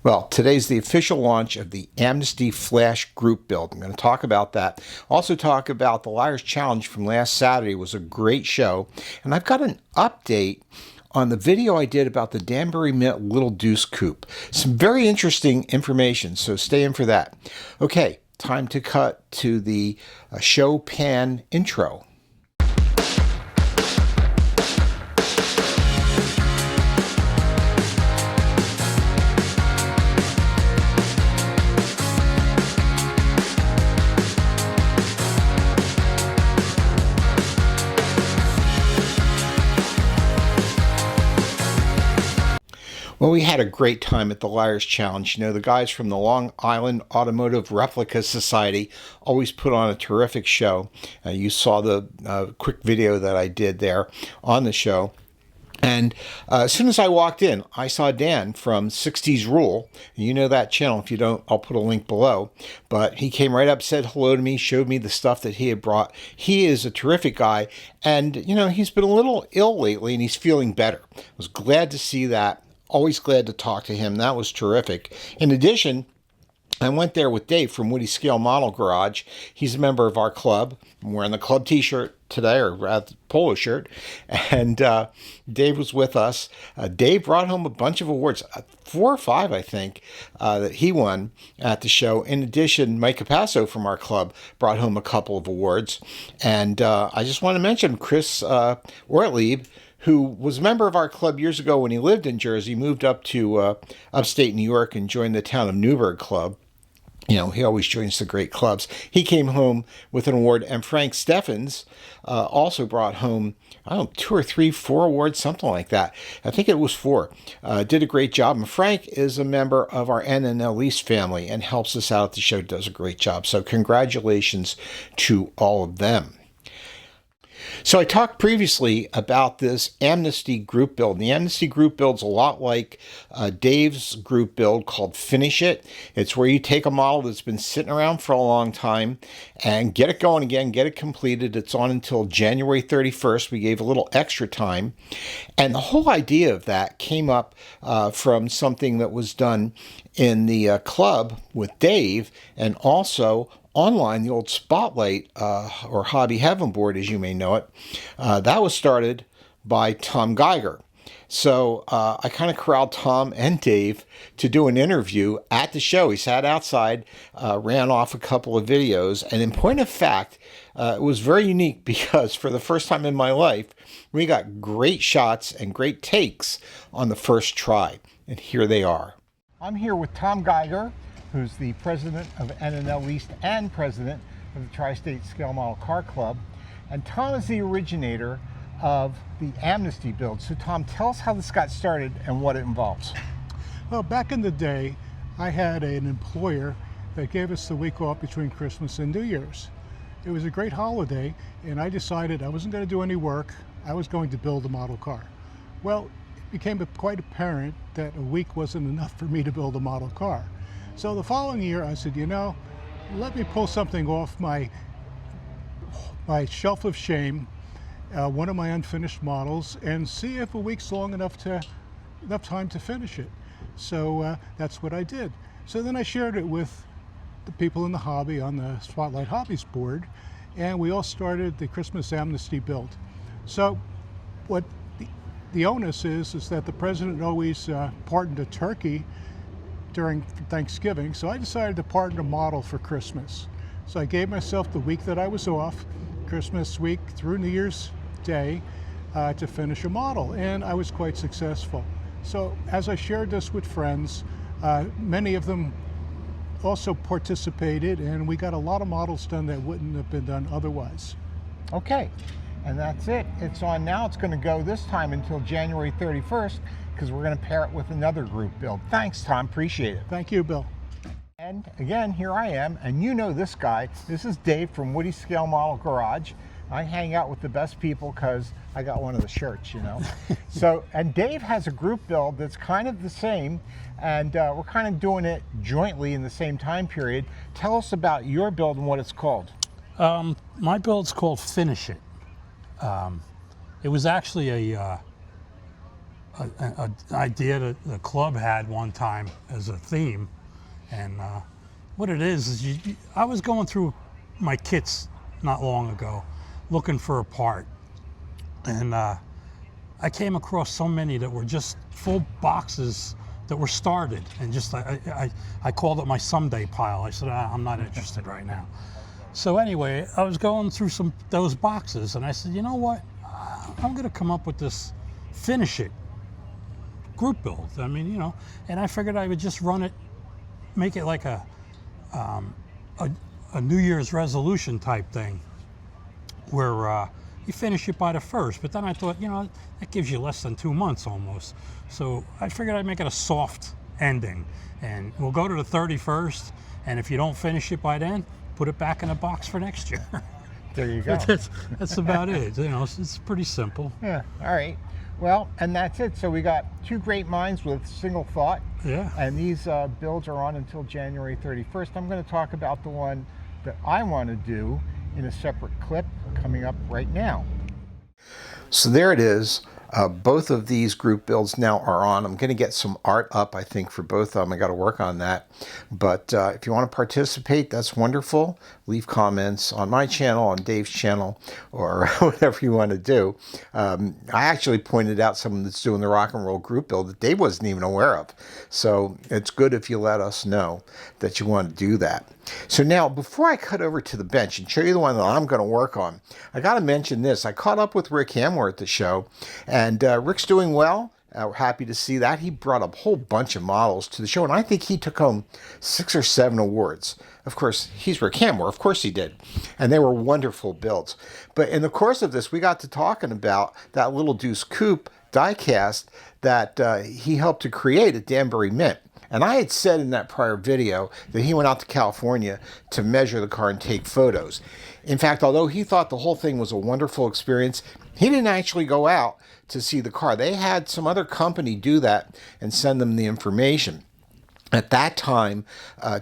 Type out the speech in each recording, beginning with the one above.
Well, today's the official launch of the Amnesty Flash Group Build. I'm going to talk about that. Also talk about the Liars Challenge from last Saturday. It was a great show. And I've got an update on the video I did about the Danbury Mint Little Deuce Coupe. Some very interesting information, so stay in for that. Okay, time to cut to the show pan intro. Well, we had a great time at the Liars Challenge. You know, the guys from the Long Island Automotive Replica Society always put on a terrific show. You saw the quick video that I did there on the show. And as soon as I walked in, I saw Dan from 60s Rule. You know that channel. If you don't, I'll put a link below. But he came right up, said hello to me, showed me the stuff that he had brought. He is a terrific guy. And, you know, he's been a little ill lately, and he's feeling better. I was glad to see that. Always glad to talk to him. That was terrific. In addition, I went there with Dave from Woody Scale Model Garage. He's a member of our club. I'm wearing the club t-shirt today, or rather polo shirt. And Dave was with us. Dave brought home a bunch of awards, 4 or 5, I think, that he won at the show. In addition, Mike Capasso from our club brought home a couple of awards. And I just want to mention Chris Ortlieb, who was a member of our club years ago when he lived in Jersey, moved up to upstate New York and joined the Town of Newburgh Club. You know, he always joins the great clubs. He came home with an award, and Frank Steffens also brought home, I don't know, 2 or 3, 4 awards, something like that. I think it was 4. Did a great job. And Frank is a member of our NNL East family and helps us out at the show, does a great job. So congratulations to all of them. So I talked previously about this Amnesty Group Build. The Amnesty Group Build's a lot like Dave's group build called Finish It. It's where you take a model that's been sitting around for a long time and get it going again, get it completed. It's on until January 31st. We gave a little extra time. And the whole idea of that came up from something that was done in the club with Dave, and also online, the old Spotlight or Hobby Heaven board, as you may know it, that was started by Tom Geiger. So I kind of corralled Tom and Dave to do an interview at the show. He sat outside, ran off a couple of videos, and in point of fact, it was very unique because for the first time in my life, we got great shots and great takes on the first try. And here they are. I'm here with Tom Geiger, who's the president of NNL East and president of the Tri-State Scale Model Car Club. And Tom is the originator of the Amnesty Build. So Tom, tell us how this got started and what it involves. Well, back in the day, I had an employer that gave us the week off between Christmas and New Year's. It was a great holiday, and I decided I wasn't going to do any work. I was going to build a model car. Well, it became quite apparent that a week wasn't enough for me to build a model car. So the following year, I said, you know, let me pull something off my shelf of shame, one of my unfinished models, and see if a week's enough time to finish it. So that's what I did. So then I shared it with the people in the hobby on the Spotlight Hobbies board, and we all started the Christmas Amnesty Build. So what the onus is that the president always pardoned a turkey during Thanksgiving, so I decided to pardon a model for Christmas. So I gave myself the week that I was off, Christmas week through New Year's Day, to finish a model, and I was quite successful. So as I shared this with friends, many of them also participated, and we got a lot of models done that wouldn't have been done otherwise. Okay, and that's it. It's on now. It's going to go this time until January 31st, because we're going to pair it with another group build. Thanks, Tom. Appreciate it. Thank you, Bill. And again, here I am, and you know this guy. This is Dave from Woody Scale Model Garage. I hang out with the best people because I got one of the shirts, you know. So, and Dave has a group build that's kind of the same, and we're kind of doing it jointly in the same time period. Tell us about your build and what it's called. My build's called Finish It. It was actually a an idea that the club had one time as a theme. And what it is I was going through my kits not long ago looking for a part. And I came across so many that were just full boxes that were started. And just I called it my someday pile. I said, I'm not interested right now. So anyway, I was going through those boxes, and I said, you know what? I'm going to come up with this finish it group build. I mean, and I figured I would just run it, make it like a New Year's resolution type thing, where you finish it by the 1st. But then I thought, that gives you less than 2 months almost. So I figured I'd make it a soft ending, and we'll go to the 31st. And if you don't finish it by then, put it back in a box for next year. There you go. That's about it. It's pretty simple. Yeah. All right. Well, and that's it. So we got two great minds with single thought. Yeah. And these builds are on until January 31st. I'm going to talk about the one that I want to do in a separate clip coming up right now. So there it is. Both of these group builds now are on. I'm going to get some art up, I think, for both of them. I got to work on that. But if you want to participate, that's wonderful. Leave comments on my channel, on Dave's channel, or whatever you want to do. I actually pointed out someone that's doing the rock and roll group build that Dave wasn't even aware of. So it's good if you let us know that you want to do that. So now, before I cut over to the bench and show you the one that I'm going to work on, I got to mention this. I caught up with Rick Hamwer at the show, and Rick's doing well. We're happy to see that. He brought a whole bunch of models to the show, and I think he took home 6 or 7 awards. Of course, he's Rick Hamwer. Of course he did. And they were wonderful builds. But in the course of this, we got to talking about that little Deuce Coupe diecast that he helped to create at Danbury Mint. And I had said in that prior video that he went out to California to measure the car and take photos. In fact, although he thought the whole thing was a wonderful experience, he didn't actually go out to see the car. They had some other company do that and send them the information. At that time,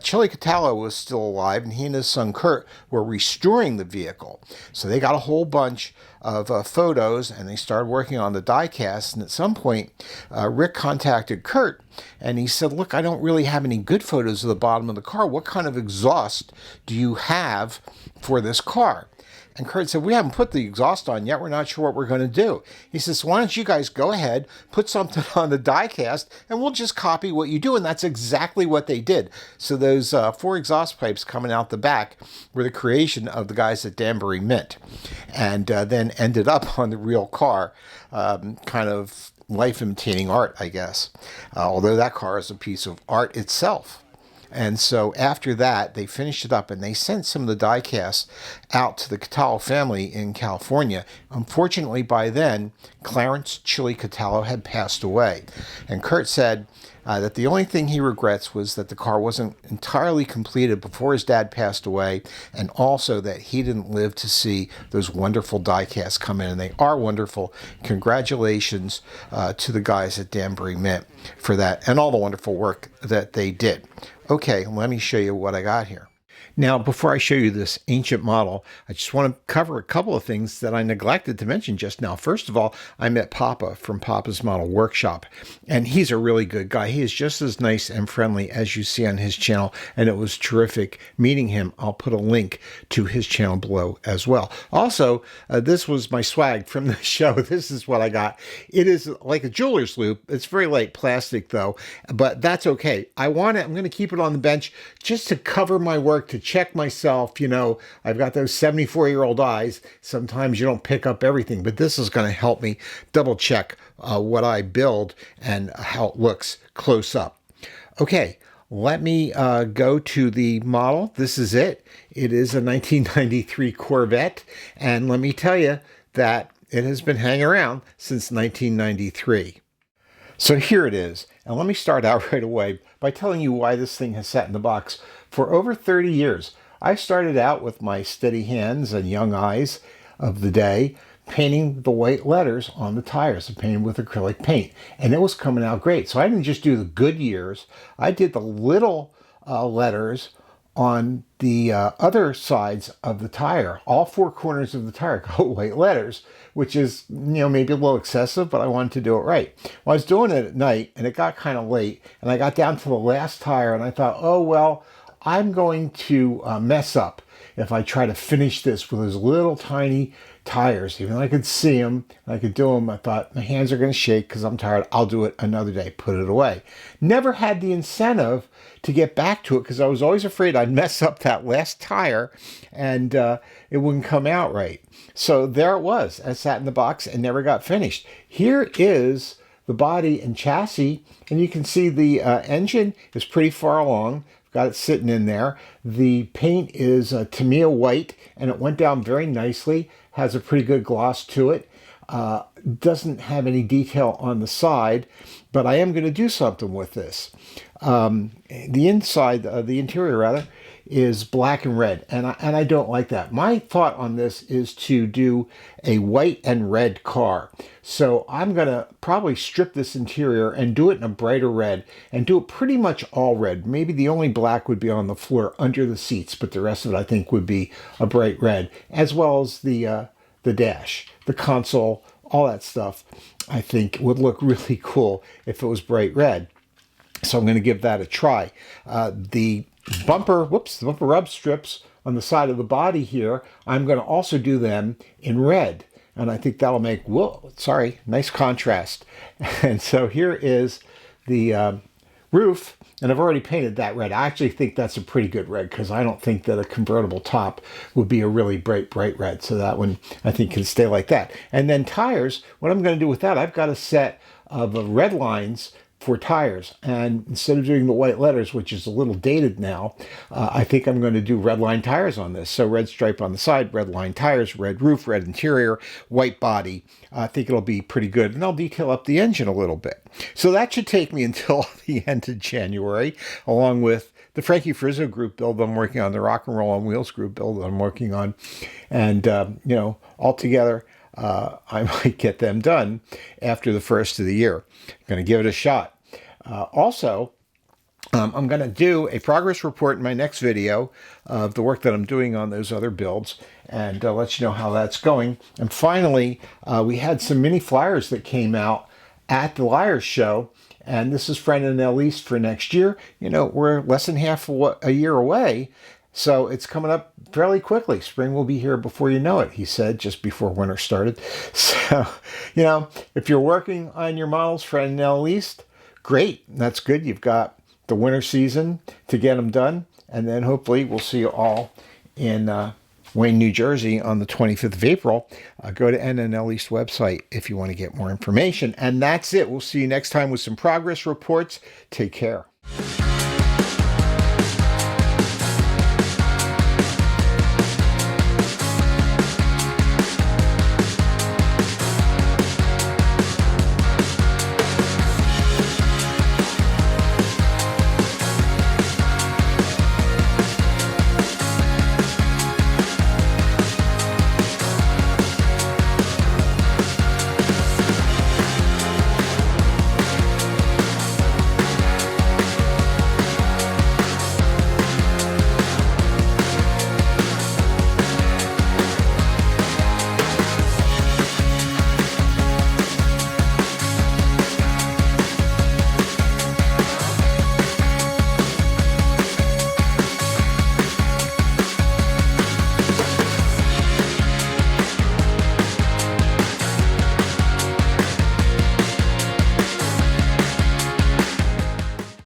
Chili Cataldo was still alive, and he and his son Kurt were restoring the vehicle. So they got a whole bunch of photos, and they started working on the diecast. And at some point, Rick contacted Kurt, and he said, look, I don't really have any good photos of the bottom of the car. What kind of exhaust do you have for this car? And Kurt said, we haven't put the exhaust on yet. We're not sure what we're going to do. He says, why don't you guys go ahead, put something on the diecast, and we'll just copy what you do. And that's exactly what they did. So those 4 exhaust pipes coming out the back were the creation of the guys at Danbury Mint, and then ended up on the real car, kind of life imitating art, I guess, although that car is a piece of art itself. And so after that, they finished it up, and they sent some of the die-casts out to the Cataldo family in California. Unfortunately, by then, Clarence Chili Cataldo had passed away. And Kurt said that the only thing he regrets was that the car wasn't entirely completed before his dad passed away, and also that he didn't live to see those wonderful die-casts come in. And they are wonderful. Congratulations to the guys at Danbury Mint for that, and all the wonderful work that they did. Okay, let me show you what I got here. Now, before I show you this ancient model, I just want to cover a couple of things that I neglected to mention just now. First of all, I met Papa from Papa's Model Workshop, and he's a really good guy. He is just as nice and friendly as you see on his channel, and it was terrific meeting him. I'll put a link to his channel below as well. Also, this was my swag from the show. This is what I got. It is like a jeweler's loop. It's very light plastic, though, but that's okay. I want it. I'm going to keep it on the bench just to cover my work, to check myself. I've got those 74-year-old eyes. Sometimes you don't pick up everything, but this is going to help me double check what I build and how it looks close up. Okay, let me go to the model. This is it. It is a 1993 Corvette, and let me tell you that it has been hanging around since 1993. So here it is, and let me start out right away by telling you why this thing has sat in the box for over 30 years. I started out with my steady hands and young eyes of the day painting the white letters on the tires. I painted with acrylic paint, and it was coming out great. So I didn't just do the good years. I did the little letters on the other sides of the tire. All four corners of the tire got white letters, which is, maybe a little excessive, but I wanted to do it right. Well, I was doing it at night, and it got kind of late, and I got down to the last tire, and I thought, oh, well, I'm going to mess up if I try to finish this with those little tiny tires. Even though I could see them, I could do them, I thought, my hands are going to shake because I'm tired. I'll do it another day, put it away. Never had the incentive to get back to it because I was always afraid I'd mess up that last tire and it wouldn't come out right. So there it was. I sat in the box and never got finished. Here is the body and chassis, and you can see the engine is pretty far along. Got it sitting in there. The paint is Tamiya white, and it went down very nicely. Has a pretty good gloss to it. Doesn't have any detail on the side, but I am going to do something with this. The inside, the interior rather, is black and red, and I don't like that. My thought on this is to do a white and red car. So I'm going to probably strip this interior and do it in a brighter red and do it pretty much all red. Maybe the only black would be on the floor under the seats, but the rest of it I think would be a bright red, as well as the dash, the console, all that stuff I think would look really cool if it was bright red. So I'm going to give that a try. The bumper rub strips on the side of the body here, I'm going to also do them in red. And I think that'll make, nice contrast. And so here is the roof, and I've already painted that red. I actually think that's a pretty good red because I don't think that a convertible top would be a really bright red. So that one I think can stay like that. And then tires, what I'm going to do with that, I've got a set of red lines for tires, and instead of doing the white letters, which is a little dated now, I think I'm going to do red line tires on this. So red stripe on the side, red line tires, red roof, red interior, white body. I think it'll be pretty good, and I'll detail up the engine a little bit. So that should take me until the end of January, along with the Frankie Frizzo group build I'm working on, the Rock and Roll on Wheels group build I'm working on, and all together, I might get them done after the first of the year. I'm going to give it a shot. Also, I'm going to do a progress report in my next video of the work that I'm doing on those other builds and let you know how that's going. And finally, we had some mini flyers that came out at the Liars Show, and this is Friend and Elise for next year. We're less than half a year away. So it's coming up fairly quickly. Spring will be here before you know it, he said, just before winter started. So, if you're working on your models for NL East, great. That's good. You've got the winter season to get them done. And then hopefully we'll see you all in Wayne, New Jersey on the 25th of April. Go to NNL East website if you want to get more information. And that's it. We'll see you next time with some progress reports. Take care.